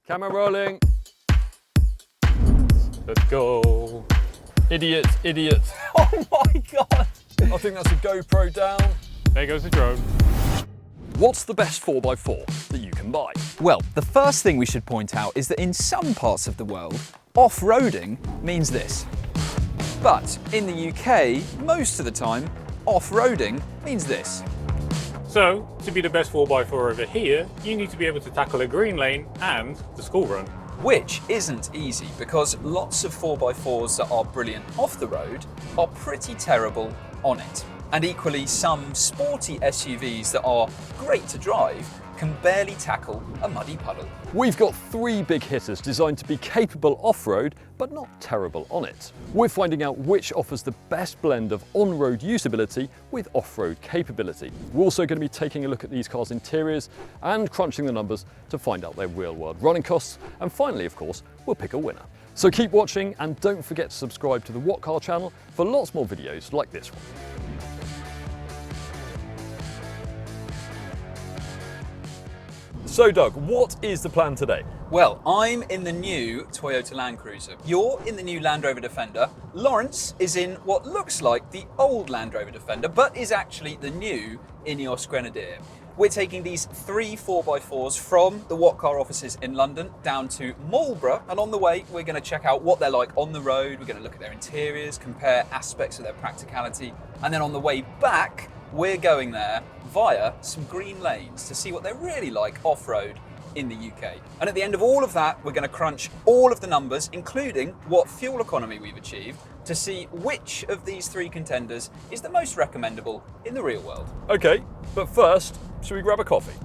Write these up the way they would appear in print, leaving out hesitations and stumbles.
Camera rolling. Let's go. Idiots, idiots. Oh my God! I think that's a GoPro down. There goes the drone. What's the best 4x4 that you can buy? Well, the first thing we should point out is that in some parts of the world, off-roading means this. But in the UK, most of the time, off-roading means this. So, to be the best 4x4 over here, you need to be able to tackle a green lane and the school run. Which isn't easy because lots of 4x4s that are brilliant off the road are pretty terrible on it. And equally, some sporty SUVs that are great to drive can barely tackle a muddy puddle. We've got 3 big hitters designed to be capable off-road, but not terrible on it. We're finding out which offers the best blend of on-road usability with off-road capability. We're also going to be taking a look at these cars' interiors and crunching the numbers to find out their real-world running costs. And finally, of course, we'll pick a winner. So keep watching and don't forget to subscribe to the What Car channel for lots more videos like this one. So Doug, what is the plan today? Well, I'm in the new Toyota Land Cruiser. You're in the new Land Rover Defender. Lawrence is in what looks like the old Land Rover Defender, but is actually the new Ineos Grenadier. We're taking these 3 4x4s from the What Car offices in London down to Marlborough, and on the way we're going to check out what they're like on the road, we're going to look at their interiors, compare aspects of their practicality, and then on the way back we're going there via some green lanes to see what they're really like off-road in the UK. And at the end of all of that, we're going to crunch all of the numbers, including what fuel economy we've achieved, to see which of these 3 contenders is the most recommendable in the real world. Okay, but first, should we grab a coffee?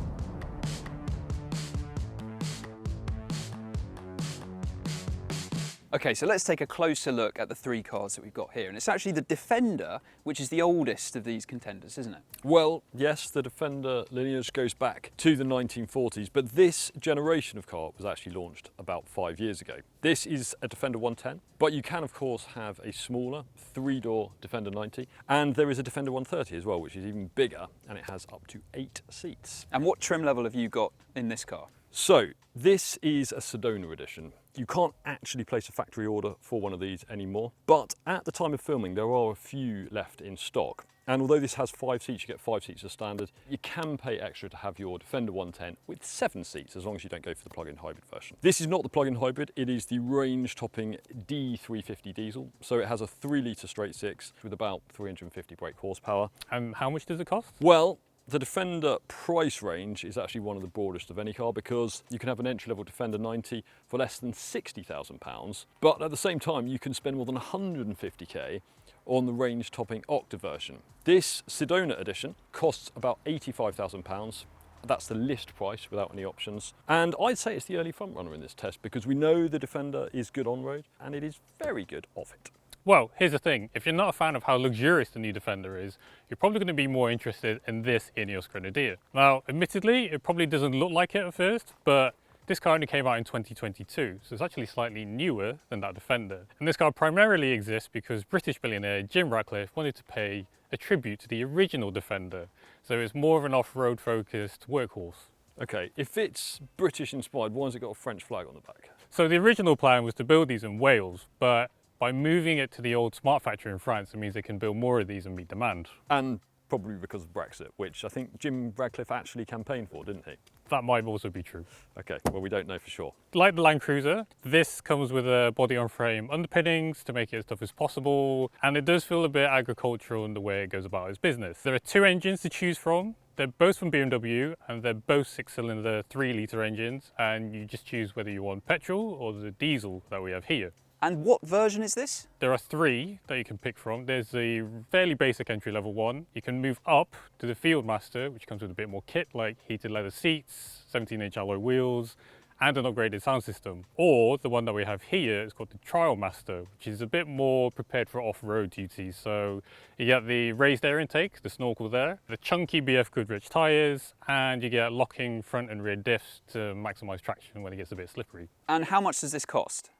Okay, so let's take a closer look at the 3 cars that we've got here. And it's actually the Defender, which is the oldest of these contenders, isn't it? Well, yes, the Defender lineage goes back to the 1940s, but this generation of car was actually launched about 5 years ago. This is a Defender 110, but you can of course have a smaller 3-door Defender 90, and there is a Defender 130 as well, which is even bigger, and it has up to 8 seats. And what trim level have you got in this car? So, this is a Sedona edition. You can't actually place a factory order for one of these anymore, but at the time of filming there are a few left in stock. And although this has 5 seats, you get 5 seats as standard, you can pay extra to have your Defender 110 with 7 seats, as long as you don't go for the plug-in hybrid version. This is not the plug-in hybrid, it is the range-topping D350 diesel. So it has a 3-litre straight 6 with about 350 brake horsepower. And how much does it cost? Well, the Defender price range is actually one of the broadest of any car because you can have an entry-level Defender 90 for less than £60,000, but at the same time you can spend more than 150k on the range-topping Octa version. This Sedona edition costs about £85,000. That's the list price without any options. And I'd say it's the early front runner in this test because we know the Defender is good on-road and it is very good off it. Well, here's the thing. If you're not a fan of how luxurious the new Defender is, you're probably going to be more interested in this Ineos Grenadier. Now, admittedly, it probably doesn't look like it at first, but this car only came out in 2022, so it's actually slightly newer than that Defender. And this car primarily exists because British billionaire Jim Ratcliffe wanted to pay a tribute to the original Defender, so it's more of an off-road focused workhorse. Okay, if it's British inspired, why has it got a French flag on the back? So the original plan was to build these in Wales, but by moving it to the old Smart factory in France, it means they can build more of these and meet demand. And probably because of Brexit, which I think Jim Ratcliffe actually campaigned for, didn't he? That might also be true. Okay, well we don't know for sure. Like the Land Cruiser, this comes with a body-on-frame underpinnings to make it as tough as possible, and it does feel a bit agricultural in the way it goes about its business. There are 2 engines to choose from. They're both from BMW, and they're both 6-cylinder 3-litre engines, and you just choose whether you want petrol or the diesel that we have here. And what version is this? There are 3 that you can pick from. There's the fairly basic entry-level one. You can move up to the Fieldmaster, which comes with a bit more kit, like heated leather seats, 17-inch alloy wheels, and an upgraded sound system. Or the one that we have here is called the Trial Master, which is a bit more prepared for off-road duties. So you get the raised air intake, the snorkel there, the chunky BF Goodrich tyres, and you get locking front and rear diffs to maximise traction when it gets a bit slippery. And how much does this cost?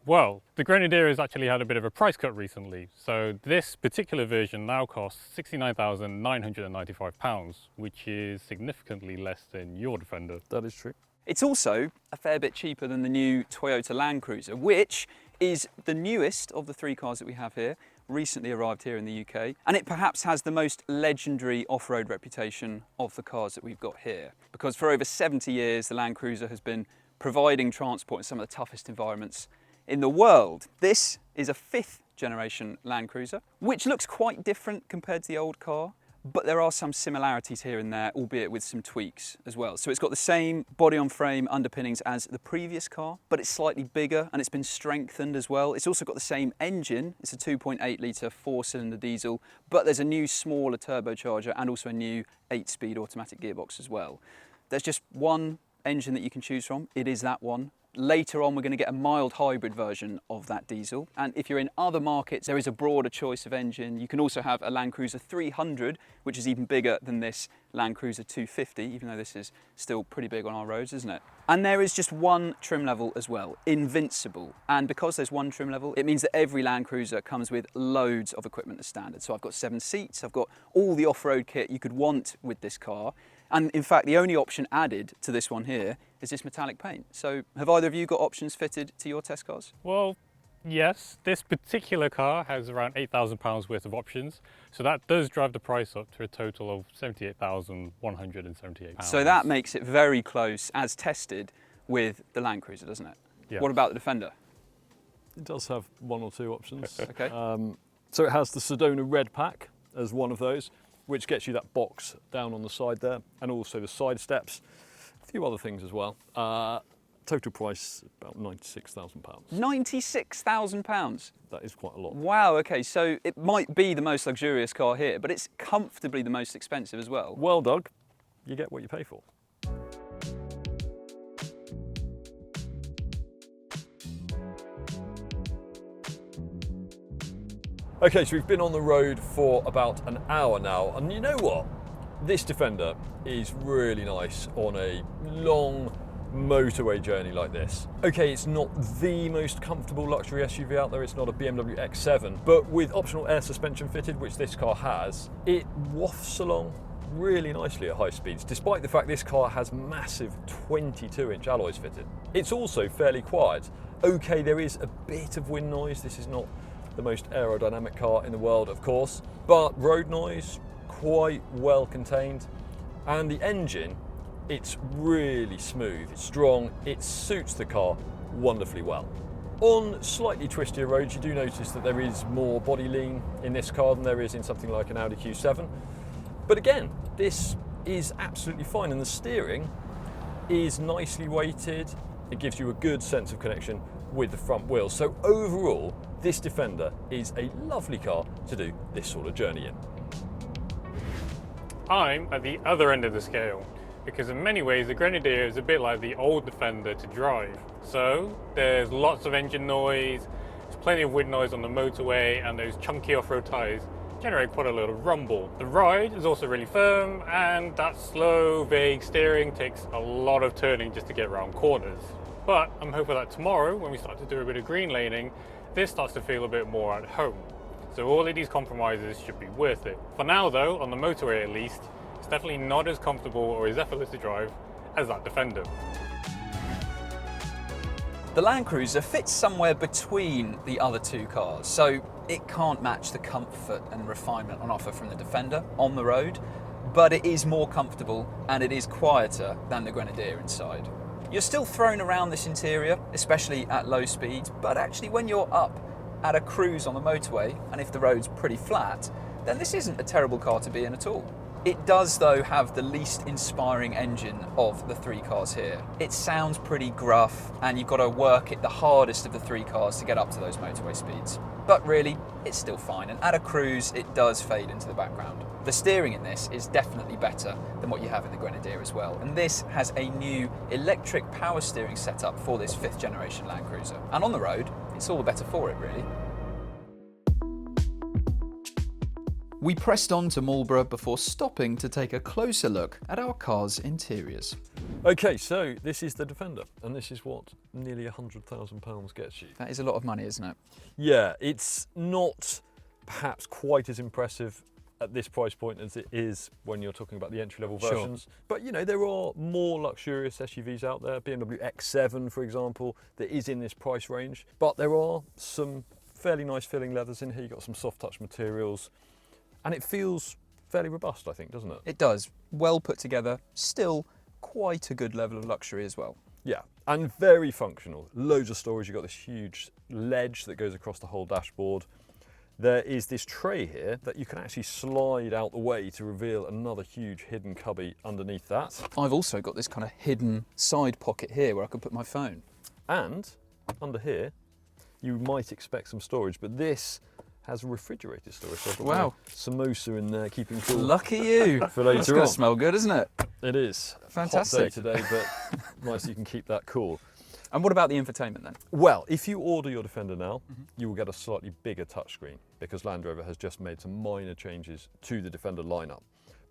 Well, the Grenadier has actually had a bit of a price cut recently. So this particular version now costs £69,995, which is significantly less than your Defender. That is true. It's also a fair bit cheaper than the new Toyota Land Cruiser, which is the newest of the three cars that we have here, recently arrived here in the UK, and it perhaps has the most legendary off-road reputation of the cars that we've got here, because for over 70 years the Land Cruiser has been providing transport in some of the toughest environments in the world. This is a 5th generation Land Cruiser, which looks quite different compared to the old car, but there are some similarities here and there, albeit with some tweaks as well. So it's got the same body-on-frame underpinnings as the previous car, but it's slightly bigger and it's been strengthened as well. It's also got the same engine. It's a 2.8 litre 4-cylinder diesel, but there's a new smaller turbocharger and also a new 8-speed automatic gearbox as well. There's just one engine that you can choose from. It is that one. Later on, we're going to get a mild hybrid version of that diesel. And if you're in other markets, there is a broader choice of engine. You can also have a Land Cruiser 300, which is even bigger than this Land Cruiser 250, even though this is still pretty big on our roads, isn't it? And there is just one trim level as well, Invincible. And because there's one trim level, it means that every Land Cruiser comes with loads of equipment as standard. So I've got 7 seats, I've got all the off-road kit you could want with this car. And in fact, the only option added to this one here is this metallic paint. So have either of you got options fitted to your test cars? Well, yes, this particular car has around £8,000 worth of options. So that does drive the price up to a total of £78,178. So that makes it very close as tested with the Land Cruiser, doesn't it? Yeah. What about the Defender? It does have 1 or 2 options. Okay. So it has the Sedona Red Pack as one of those, which gets you that box down on the side there, and also the side steps, a few other things as well. Total price about £96,000. £96,000? That is quite a lot. Wow, okay, so it might be the most luxurious car here, but it's comfortably the most expensive as well. Well, Doug, you get what you pay for. Okay, so we've been on the road for about an hour now, and you know what? This Defender is really nice on a long motorway journey like this. Okay, it's not the most comfortable luxury SUV out there, it's not a BMW X7, but with optional air suspension fitted, which this car has, it wafts along really nicely at high speeds, despite the fact this car has massive 22-inch alloys fitted. It's also fairly quiet. Okay, there is a bit of wind noise. This is not the most aerodynamic car in the world, of course, but road noise, quite well contained. And the engine, it's really smooth, it's strong, it suits the car wonderfully well. On slightly twistier roads, you do notice that there is more body lean in this car than there is in something like an Audi Q7. But again, this is absolutely fine, and the steering is nicely weighted. It gives you a good sense of connection with the front wheel. So overall, this Defender is a lovely car to do this sort of journey in. I'm at the other end of the scale, because in many ways the Grenadier is a bit like the old Defender to drive. So there's lots of engine noise, there's plenty of wind noise on the motorway, and those chunky off-road tyres generate quite a lot of rumble. The ride is also really firm, and that slow, vague steering takes a lot of turning just to get around corners. But I'm hoping that tomorrow, when we start to do a bit of green laning, this starts to feel a bit more at home. So all of these compromises should be worth it. For now though, on the motorway at least, it's definitely not as comfortable or as effortless to drive as that Defender. The Land Cruiser fits somewhere between the other two cars, so it can't match the comfort and refinement on offer from the Defender on the road, but it is more comfortable and it is quieter than the Grenadier inside. You're still thrown around this interior, especially at low speeds, but actually when you're up at a cruise on the motorway, and if the road's pretty flat, then this isn't a terrible car to be in at all. It does though have the least inspiring engine of the three cars here. It sounds pretty gruff, and you've got to work it the hardest of the three cars to get up to those motorway speeds. But really, it's still fine, and at a cruise, it does fade into the background. The steering in this is definitely better than what you have in the Grenadier as well, and this has a new electric power steering setup for this 5th generation Land Cruiser. And on the road, it's all the better for it, really. We pressed on to Marlborough before stopping to take a closer look at our car's interiors. Okay, so this is the Defender, and this is what nearly £100,000 gets you. That is a lot of money, isn't it? Yeah, it's not perhaps quite as impressive at this price point as it is when you're talking about the entry-level Sure. versions. But you know, there are more luxurious SUVs out there. BMW X7, for example, that is in this price range. But there are some fairly nice filling leathers in here. You've got some soft touch materials, and it feels fairly robust, I think, doesn't it? It does. Well put together. Still quite a good level of luxury as well. Yeah, and very functional. Loads of storage. You've got this huge ledge that goes across the whole dashboard. There is this tray here that you can actually slide out the way to reveal another huge hidden cubby underneath that. I've also got this kind of hidden side pocket here where I can put my phone. And under here, you might expect some storage, but this has refrigerated storage. So I've got Wow. my samosa in there, keeping cool. Lucky you. For later That's going on. to smell good, isn't it? It is. Fantastic. Hot day today, but nice you can keep that cool. And what about the infotainment then? Well, if you order your Defender now, you will get a slightly bigger touchscreen because Land Rover has just made some minor changes to the Defender lineup.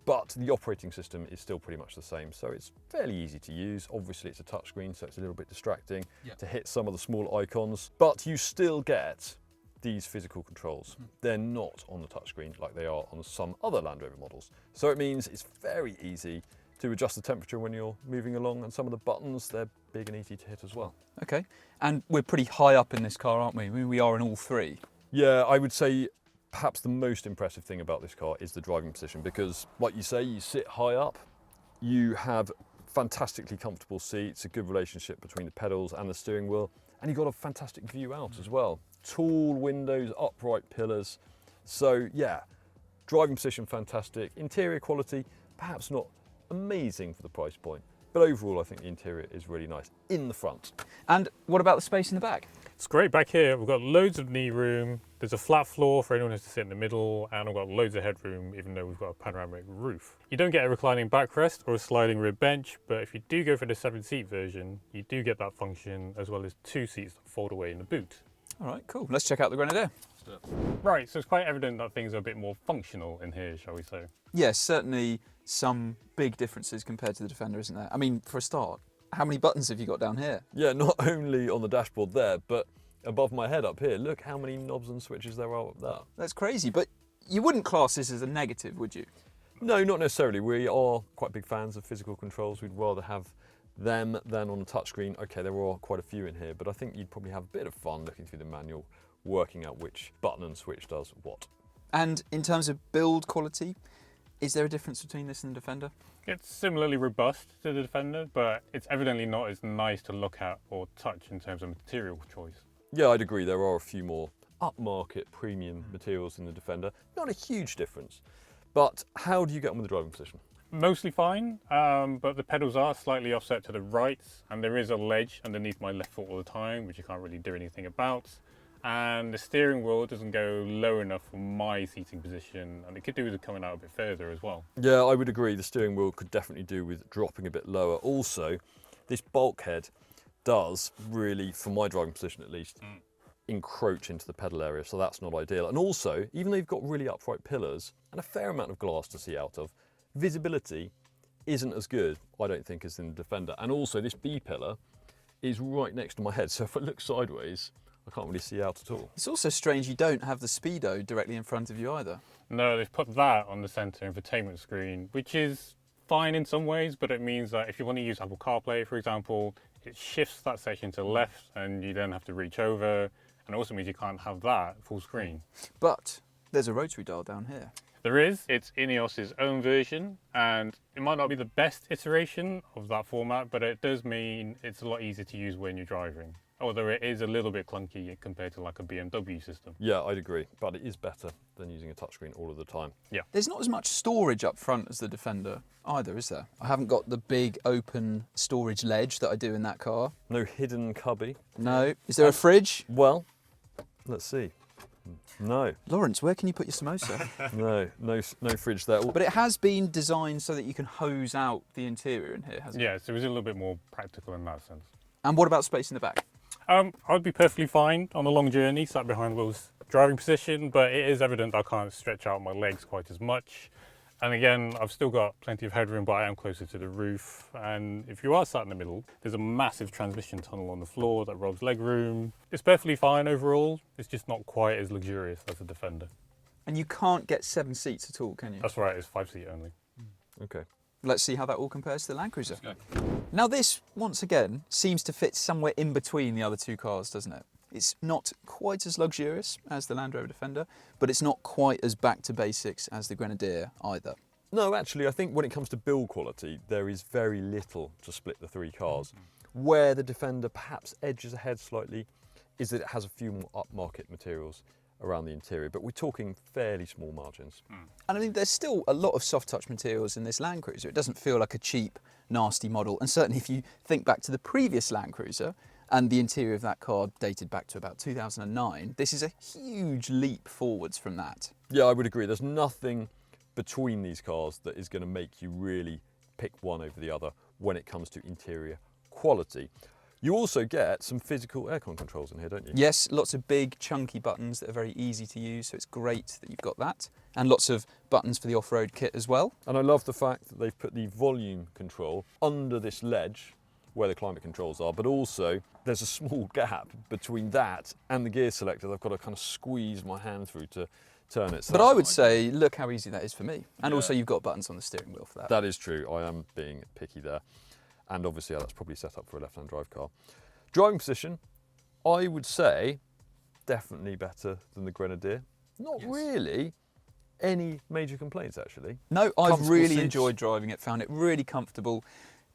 But the operating system is still pretty much the same, so it's fairly easy to use. Obviously, it's a touchscreen, so it's a little bit distracting to hit some of the small icons, but you still get these physical controls. They're not on the touchscreen like they are on some other Land Rover models. So it means it's very easy to adjust the temperature when you're moving along, and some of the buttons, they're big and easy to hit as well. Okay. And we're pretty high up in this car, aren't we? I mean, we are in all three. Yeah, I would say perhaps the most impressive thing about this car is the driving position because, like you say, you sit high up, you have fantastically comfortable seats, a good relationship between the pedals and the steering wheel, and you've got a fantastic view out as well. Tall windows, upright pillars. So yeah, driving position fantastic. Interior quality, perhaps not amazing for the price point, but overall I think the interior is really nice in the front. And what about the space in the back? It's great back here. We've got loads of knee room. There's a flat floor for anyone who has to sit in the middle, and we've got loads of headroom, even though we've got a panoramic roof. You don't get a reclining backrest or a sliding rear bench, but if you do go for the 7-seat version, you do get that function, as well as 2 seats that fold away in the boot. All right, cool. Let's check out the Grenadier. Right, so it's quite evident that things are a bit more functional in here, shall we say. Yes, certainly some big differences compared to the Defender, isn't there? I mean, for a start, how many buttons have you got down here? Yeah, not only on the dashboard there, but above my head up here, look how many knobs and switches there are up there. That's crazy, but you wouldn't class this as a negative, would you? No, not necessarily. We are quite big fans of physical controls. We'd rather have them than on a touchscreen. Okay, there are quite a few in here, but I think you'd probably have a bit of fun looking through the manual, working out which button and switch does what. And in terms of build quality, is there a difference between this and the Defender? It's similarly robust to the Defender, but it's evidently not as nice to look at or touch in terms of material choice. Yeah, I'd agree. There are a few more upmarket premium materials in the Defender. Not a huge difference. But how do you get on with the driving position? Mostly fine, but the pedals are slightly offset to the right, and there is a ledge underneath my left foot all the time, which you can't really do anything about. And the steering wheel doesn't go low enough for my seating position, and it could do with it coming out a bit further as well. Yeah, I would agree. The steering wheel could definitely do with dropping a bit lower. Also, this bulkhead does really, for my driving position at least, encroach into the pedal area, so that's not ideal. And also, even though you've got really upright pillars and a fair amount of glass to see out of, visibility isn't as good, I don't think, as in the Defender. And also, this B pillar is right next to my head, so if I look sideways, I can't really see out at all. It's also strange you don't have the speedo directly in front of you either. No, they've put that on the centre infotainment screen, which is fine in some ways, but it means that if you want to use Apple CarPlay, for example, it shifts that section to the left and you then have to reach over, and it also means you can't have that full screen. But there's a rotary dial down here. There is. It's Ineos' own version, and it might not be the best iteration of that format, but it does mean it's a lot easier to use when you're driving. Although it is a little bit clunky compared to like a BMW system. Yeah, I'd agree, but it is better than using a touchscreen all of the time. Yeah. There's not as much storage up front as the Defender either, is there? I haven't got the big open storage ledge that I do in that car. No hidden cubby. No. Is there a fridge? Well, let's see. No, Lawrence, where can you put your samosa? no fridge there. But it has been designed so that you can hose out the interior in here, hasn't it? Yeah, so it's a little bit more practical in that sense. And what about space in the back? I'd be perfectly fine on a long journey, sat behind the wheels driving position, but it is evident I can't stretch out my legs quite as much. And again, I've still got plenty of headroom, but I am closer to the roof. And if you are sat in the middle, there's a massive transmission tunnel on the floor that robs leg room. It's perfectly fine overall. It's just not quite as luxurious as a Defender. And you can't get 7 seats at all, can you? That's right, it's 5-seat only. Okay. Let's see how that all compares to the Land Cruiser. Now this, once again, seems to fit somewhere in between the other two cars, doesn't it? It's not quite as luxurious as the Land Rover Defender, but it's not quite as back to basics as the Grenadier either. No, actually, I think when it comes to build quality, there is very little to split the three cars. Where the Defender perhaps edges ahead slightly is that it has a few more upmarket materials around the interior, but we're talking fairly small margins. And I mean, there's still a lot of soft touch materials in this Land Cruiser. It doesn't feel like a cheap, nasty model. And certainly if you think back to the previous Land Cruiser, and the interior of that car dated back to about 2009, this is a huge leap forwards from that. Yeah, I would agree. There's nothing between these cars that is going to make you really pick one over the other when it comes to interior quality. You also get some physical aircon controls in here, don't you? Yes, lots of big chunky buttons that are very easy to use, so it's great that you've got that. And lots of buttons for the off-road kit as well. And I love the fact that they've put the volume control under this ledge where the climate controls are, but also there's a small gap between that and the gear selector. I've got to kind of squeeze my hand through to turn it. So but I would say, look how easy that is for me. And also you've got buttons on the steering wheel for that. That is true. I am being picky there. And obviously that's probably set up for a left-hand drive car. Driving position, I would say definitely better than the Grenadier. Not really any major complaints actually. No, I've Comfortable really seats. enjoyed driving it, found it really comfortable.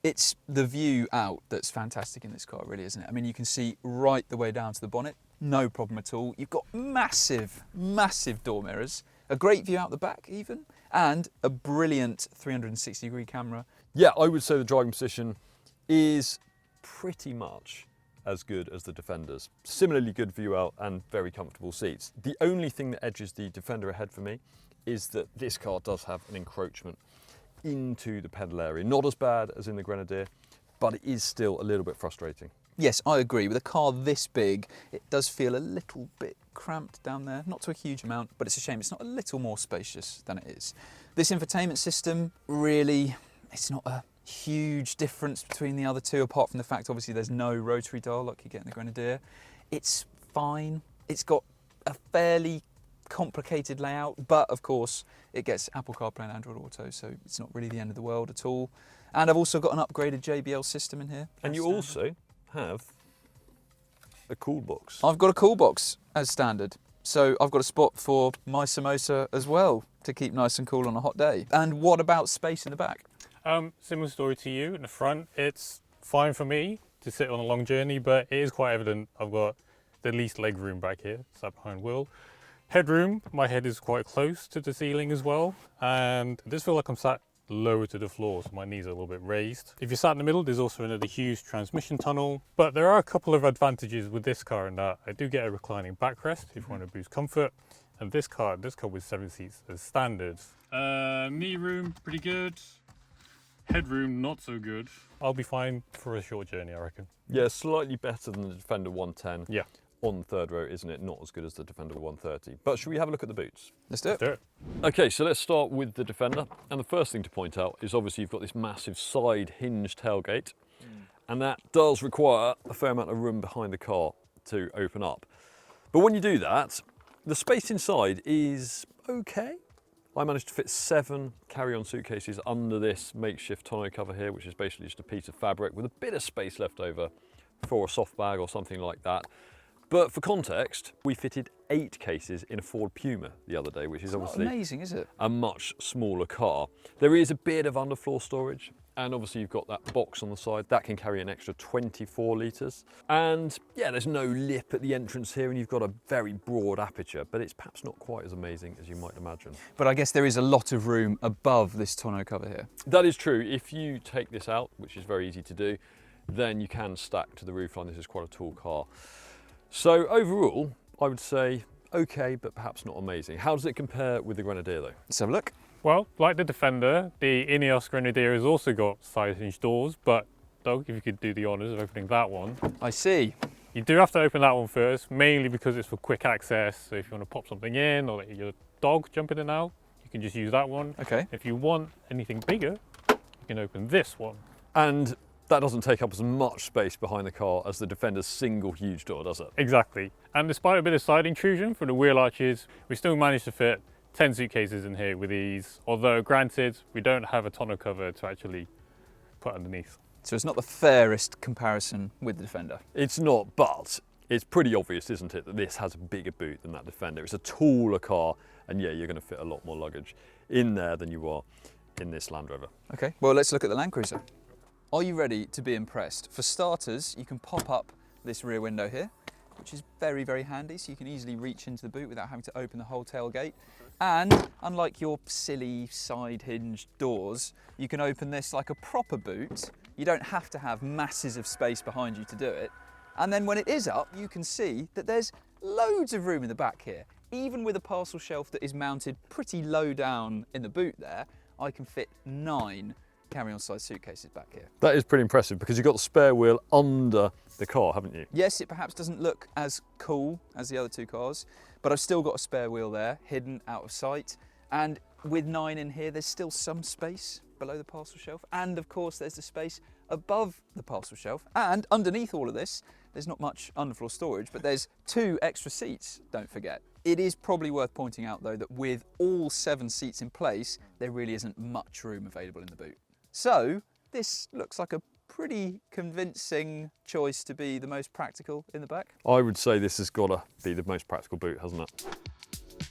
It's the view out that's fantastic in this car, really, isn't it? I mean, you can see right the way down to the bonnet, no problem at all. You've got massive, massive door mirrors, a great view out the back even, and a brilliant 360-degree camera. Yeah, I would say the driving position is pretty much as good as the Defender's. Similarly good view out and very comfortable seats. The only thing that edges the Defender ahead for me is that this car does have an encroachment into the pedal area. Not as bad as in the Grenadier, but it is still a little bit frustrating. Yes, I agree. With a car this big, it does feel a little bit cramped down there. Not to a huge amount, but it's a shame it's not a little more spacious than it is. This infotainment system, really, it's not a huge difference between the other two, apart from the fact, obviously, there's no rotary dial like you get in the Grenadier. It's fine. It's got a fairly complicated layout, but of course it gets Apple CarPlay and Android Auto, so it's not really the end of the world at all. And I've also got an upgraded JBL system in here. And you also have a cool box. I've got a cool box as standard, so I've got a spot for my samosa as well to keep nice and cool on a hot day. And what about space in the back? Similar story to you. In the front, it's fine for me to sit on a long journey, but it is quite evident I've got the least leg room back here, sat behind wheel. Headroom, my head is quite close to the ceiling as well, and I just feel like I'm sat lower to the floor, so my knees are a little bit raised. If you're sat in the middle, there's also another huge transmission tunnel, but there are a couple of advantages with this car in that I do get a reclining backrest if you want to boost comfort, and this car with 7 seats as standard. Knee room, pretty good. Headroom, not so good. I'll be fine for a short journey, I reckon. Yeah, slightly better than the Defender 110. Yeah. On the third row, isn't it? Not as good as the Defender 130. But should we have a look at the boots? Let's do it. Do it. Okay, so let's start with the Defender. And the first thing to point out is obviously you've got this massive side hinge tailgate. And that does require a fair amount of room behind the car to open up. But when you do that, the space inside is okay. I managed to fit 7 carry-on suitcases under this makeshift tonneau cover here, which is basically just a piece of fabric with a bit of space left over for a soft bag or something like that. But for context, we fitted 8 cases in a Ford Puma the other day, which is obviously amazing, is it? a much smaller car. There is a bit of underfloor storage, and obviously you've got that box on the side that can carry an extra 24 litres. And yeah, there's no lip at the entrance here, and you've got a very broad aperture, but it's perhaps not quite as amazing as you might imagine. But I guess there is a lot of room above this tonneau cover here. That is true. If you take this out, which is very easy to do, then you can stack to the roofline. This is quite a tall car. So overall, I would say okay, but perhaps not amazing. How does it compare with the Grenadier though? Let's have a look. Well, like the Defender, the Ineos Grenadier has also got side hinge doors, but Doug, if you could do the honours of opening that one. I see. You do have to open that one first, mainly because it's for quick access. So if you want to pop something in or let your dog jump in and out, you can just use that one. Okay. If you want anything bigger, you can open this one. And that doesn't take up as much space behind the car as the Defender's single huge door, does it? Exactly. And despite a bit of side intrusion from the wheel arches, we still managed to fit 10 suitcases in here with ease, although granted, we don't have a tonneau cover to actually put underneath. So it's not the fairest comparison with the Defender. It's not, but it's pretty obvious, isn't it, that this has a bigger boot than that Defender. It's a taller car, and yeah, you're going to fit a lot more luggage in there than you are in this Land Rover. Okay, well, let's look at the Land Cruiser. Are you ready to be impressed? For starters, you can pop up this rear window here, which is very, very handy, so you can easily reach into the boot without having to open the whole tailgate. And unlike your silly side hinge doors, you can open this like a proper boot. You don't have to have masses of space behind you to do it. And then when it is up, you can see that there's loads of room in the back here. Even with a parcel shelf that is mounted pretty low down in the boot there, I can fit 9 carry-on size suitcases back here. That is pretty impressive because you've got the spare wheel under the car, haven't you? Yes, it perhaps doesn't look as cool as the other 2 cars, but I've still got a spare wheel there, hidden out of sight. And with 9 in here, there's still some space below the parcel shelf. And of course, there's the space above the parcel shelf. And underneath all of this, there's not much underfloor storage, but there's 2 extra seats, don't forget. It is probably worth pointing out though that with all 7 seats in place, there really isn't much room available in the boot. So this looks like a pretty convincing choice to be the most practical in the back. I would say this has got to be the most practical boot, hasn't it?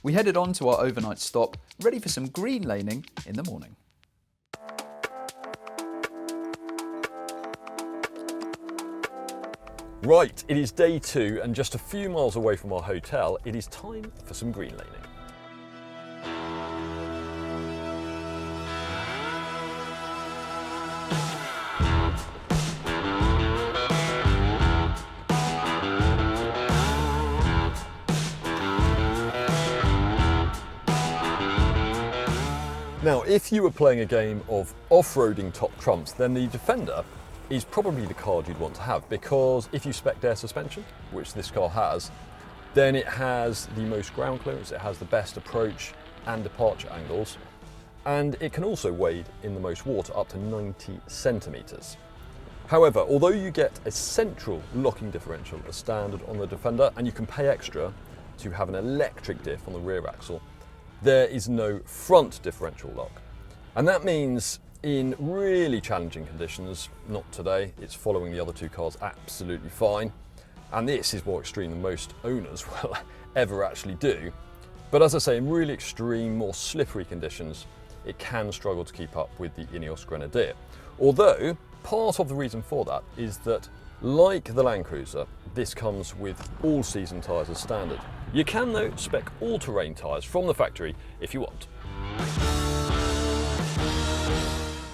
We headed on to our overnight stop, ready for some green laning in the morning. Right, it is day 2 and just a few miles away from our hotel, it is time for some green laning. Now, if you were playing a game of off-roading top trumps, then the Defender is probably the card you'd want to have, because if you spec air suspension, which this car has, then it has the most ground clearance, it has the best approach and departure angles, and it can also wade in the most water, up to 90 centimetres. However, although you get a central locking differential as standard on the Defender, and you can pay extra to have an electric diff on the rear axle, there is no front differential lock. And that means in really challenging conditions, not today, it's following the other 2 cars absolutely fine. And this is more extreme than most owners will ever actually do. But as I say, in really extreme, more slippery conditions, it can struggle to keep up with the Ineos Grenadier. Although, part of the reason for that is that, like the Land Cruiser, this comes with all-season tyres as standard. You can though spec all-terrain tyres from the factory if you want.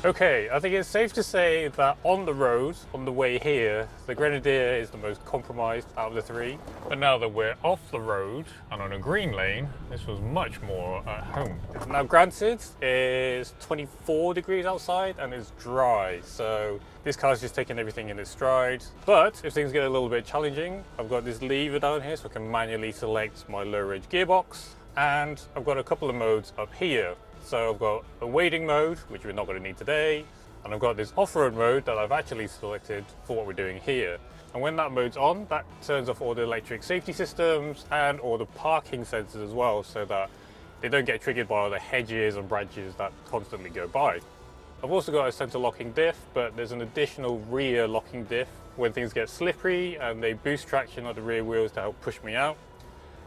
Okay, I think it's safe to say that on the road, on the way here, the Grenadier is the most compromised out of the 3. But now that we're off the road and on a green lane, this was much more at home. Now granted, it's 24 degrees outside and it's dry, so this car's just taking everything in its stride. But if things get a little bit challenging, I've got this lever down here so I can manually select my low range gearbox, and I've got a couple of modes up here. So I've got a wading mode, which we're not going to need today, and I've got this off-road mode that I've actually selected for what we're doing here. And when that mode's on, that turns off all the electric safety systems and all the parking sensors as well, so that they don't get triggered by all the hedges and branches that constantly go by. I've also got a center locking diff, but there's an additional rear locking diff when things get slippery, and they boost traction on the rear wheels to help push me out.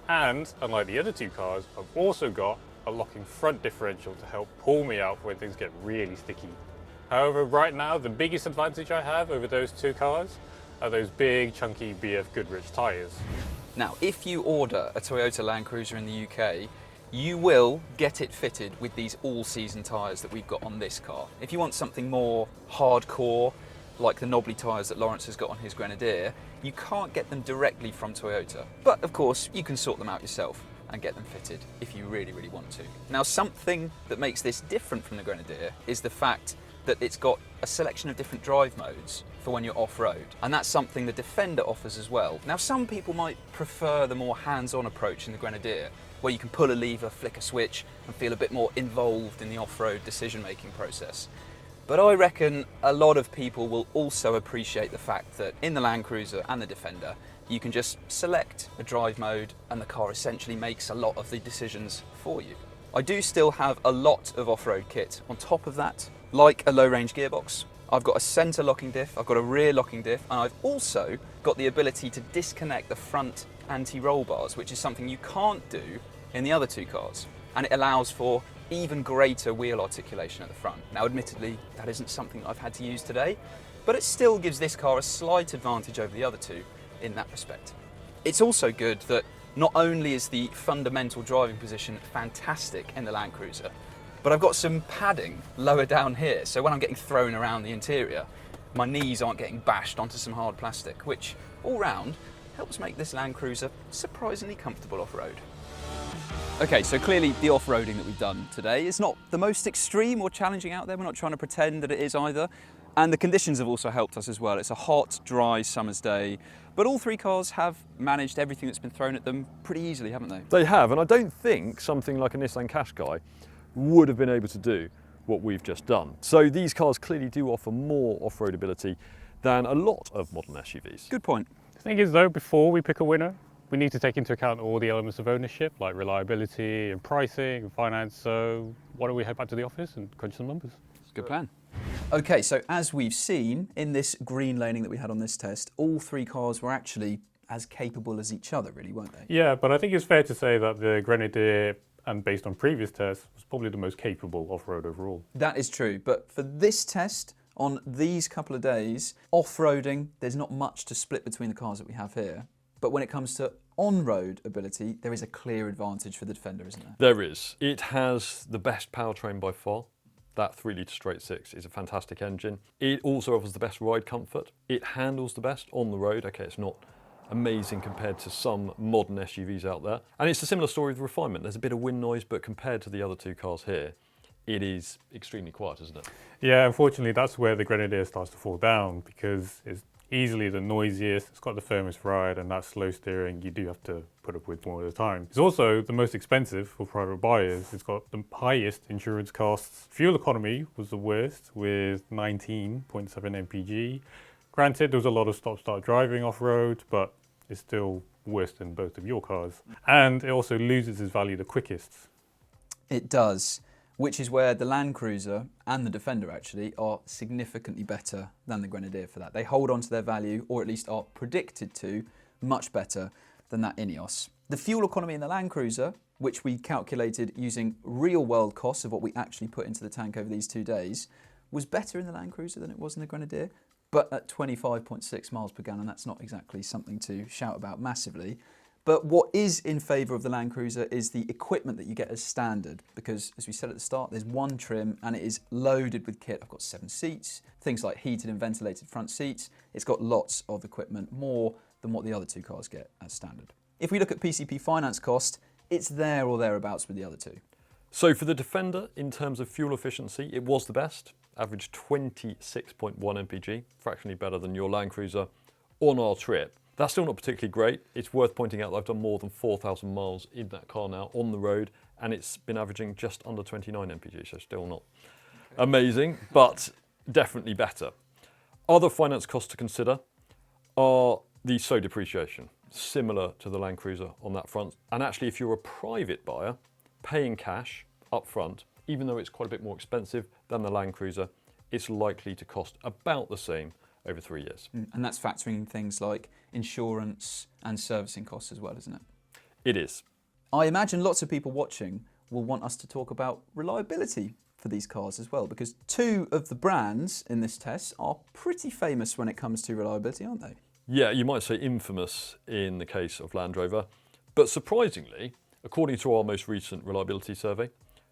And unlike the other 2 cars, I've also got a locking front differential to help pull me out when things get really sticky. However, right now, the biggest advantage I have over those 2 cars are those big, chunky BF Goodrich tyres. Now, if you order a Toyota Land Cruiser in the UK, you will get it fitted with these all-season tyres that we've got on this car. If you want something more hardcore, like the knobbly tyres that Lawrence has got on his Grenadier, you can't get them directly from Toyota. But of course, you can sort them out yourself and get them fitted if you really, really want to. Now, something that makes this different from the Grenadier is the fact that it's got a selection of different drive modes for when you're off-road, and that's something the Defender offers as well. Now, some people might prefer the more hands-on approach in the Grenadier, where you can pull a lever, flick a switch, and feel a bit more involved in the off-road decision-making process. But I reckon a lot of people will also appreciate the fact that in the Land Cruiser and the Defender, you can just select a drive mode and the car essentially makes a lot of the decisions for you. I do still have a lot of off-road kit on top of that, like a low-range gearbox. I've got a centre locking diff, I've got a rear locking diff, and I've also got the ability to disconnect the front anti-roll bars, which is something you can't do in the other two cars. And it allows for even greater wheel articulation at the front. Now, admittedly, that isn't something I've had to use today, but it still gives this car a slight advantage over the other two in that respect. It's also good that not only is the fundamental driving position fantastic in the Land Cruiser, but I've got some padding lower down here, so when I'm getting thrown around the interior, my knees aren't getting bashed onto some hard plastic, which all round helps make this Land Cruiser surprisingly comfortable off-road. Okay, so clearly the off-roading that we've done today is not the most extreme or challenging out there. We're not trying to pretend that it is either. And the conditions have also helped us as well. It's a hot, dry summer's day, but all three cars have managed everything that's been thrown at them pretty easily, haven't they? They have, and I don't think something like a Nissan Qashqai would have been able to do what we've just done. So these cars clearly do offer more off-road ability than a lot of modern SUVs. Good point. The thing is though, before we pick a winner, we need to take into account all the elements of ownership, like reliability and pricing and finance. So why don't we head back to the office and crunch some numbers? Good plan. Okay, so as we've seen in this green laning that we had on this test, all three cars were actually as capable as each other, really, weren't they? Yeah, but I think it's fair to say that the Grenadier, and based on previous tests, was probably the most capable off-road overall. That is true, but for this test, on these couple of days, off-roading, there's not much to split between the cars that we have here. But when it comes to on-road ability, there is a clear advantage for the Defender, isn't there? There is. It has the best powertrain by far. That 3-litre straight six is a fantastic engine. It also offers the best ride comfort. It handles the best on the road. Okay, it's not amazing compared to some modern SUVs out there. And it's a similar story with refinement. There's a bit of wind noise, but compared to the other two cars here, it is extremely quiet, isn't it? Yeah, unfortunately, that's where the Grenadier starts to fall down, because it's easily the noisiest, it's got the firmest ride, and that slow steering you do have to put up with more of the time. It's also the most expensive for private buyers. It's got the highest insurance costs. Fuel economy was the worst with 19.7 mpg. Granted, there was a lot of stop-start driving off-road, but it's still worse than both of your cars. And it also loses its value the quickest. It does, which is where the Land Cruiser and the Defender actually are significantly better than the Grenadier for that. They hold on to their value, or at least are predicted to, much better than that Ineos. The fuel economy in the Land Cruiser, which we calculated using real world costs of what we actually put into the tank over these 2 days, was better in the Land Cruiser than it was in the Grenadier, but at 25.6 miles per gallon, that's not exactly something to shout about massively. But what is in favour of the Land Cruiser is the equipment that you get as standard, because as we said at the start, there's one trim and it is loaded with kit. I've got 7 seats, things like heated and ventilated front seats. It's got lots of equipment, more than what the other two cars get as standard. If we look at PCP finance cost, it's there or thereabouts with the other two. So for the Defender, in terms of fuel efficiency, it was the best, averaged 26.1 mpg, fractionally better than your Land Cruiser on our trip. That's still not particularly great. It's worth pointing out that I've done more than 4,000 miles in that car now on the road, and it's been averaging just under 29 mpg, so still not amazing, but definitely better. Other finance costs to consider are the slow depreciation, similar to the Land Cruiser on that front. And actually, if you're a private buyer, paying cash up front, even though it's quite a bit more expensive than the Land Cruiser, it's likely to cost about the same over 3 years. And that's factoring in things like insurance and servicing costs as well, isn't it? It is. I imagine lots of people watching will want us to talk about reliability for these cars as well, because 2 of the brands in this test are pretty famous when it comes to reliability, aren't they? Yeah, you might say infamous in the case of Land Rover, but surprisingly, according to our most recent reliability survey,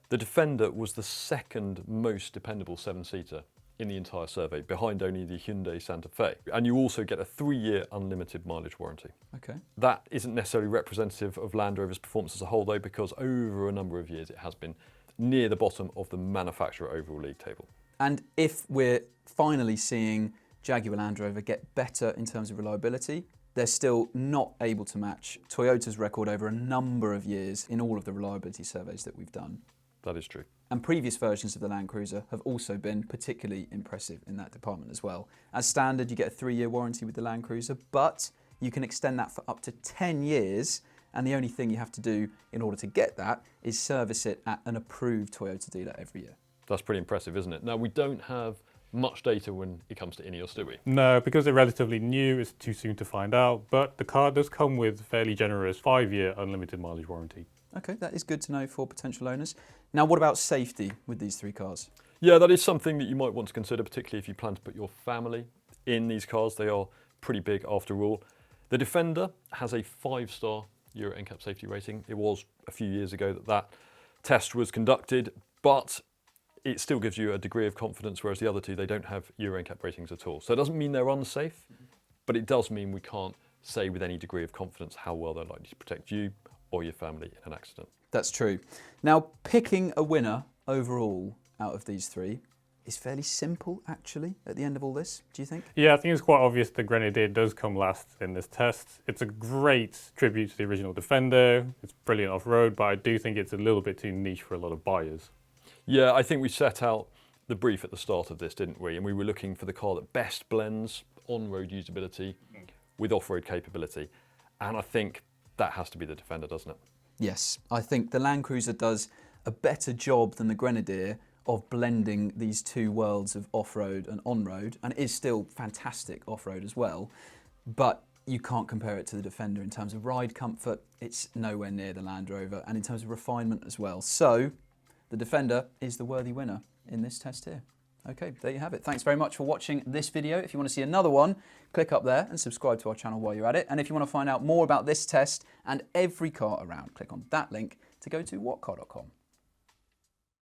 the Defender was the second most dependable 7-seater in the entire survey, behind only the Hyundai Santa Fe. And you also get a 3-year unlimited mileage warranty. Okay. That isn't necessarily representative of Land Rover's performance as a whole though, because over a number of years it has been near the bottom of the manufacturer overall league table. And if we're finally seeing Jaguar Land Rover get better in terms of reliability, they're still not able to match Toyota's record over a number of years in all of the reliability surveys that we've done. That is true. And previous versions of the Land Cruiser have also been particularly impressive in that department as well. As standard, you get a 3-year warranty with the Land Cruiser, but you can extend that for up to 10 years and the only thing you have to do in order to get that is service it at an approved Toyota dealer every year. That's pretty impressive, isn't it? Now, we don't have much data when it comes to Ineos, do we? No, because they're relatively new, it's too soon to find out, but the car does come with fairly generous 5-year unlimited mileage warranty. Okay, that is good to know for potential owners. Now, what about safety with these 3 cars? Yeah, that is something that you might want to consider, particularly if you plan to put your family in these cars. They are pretty big after all. The Defender has a 5-star Euro NCAP safety rating. It was a few years ago that test was conducted, but it still gives you a degree of confidence, whereas the other 2, they don't have Euro NCAP ratings at all. So it doesn't mean they're unsafe, but it does mean we can't say with any degree of confidence how well they're likely to protect you or your family in an accident. That's true. Now, picking a winner overall out of these 3 is fairly simple, actually, at the end of all this, do you think? Yeah, I think it's quite obvious the Grenadier does come last in this test. It's a great tribute to the original Defender. It's brilliant off-road, but I do think it's a little bit too niche for a lot of buyers. Yeah, I think we set out the brief at the start of this, didn't we? And we were looking for the car that best blends on-road usability with off-road capability. And I think that has to be the Defender, doesn't it? Yes, I think the Land Cruiser does a better job than the Grenadier of blending these 2 worlds of off-road and on-road, and it is still fantastic off-road as well, but you can't compare it to the Defender in terms of ride comfort. It's nowhere near the Land Rover, and in terms of refinement as well. So the Defender is the worthy winner in this test here. Okay, there you have it. Thanks very much for watching this video. If you want to see another one, click up there and subscribe to our channel while you're at it. And if you want to find out more about this test and every car around, click on that link to go to whatcar.com.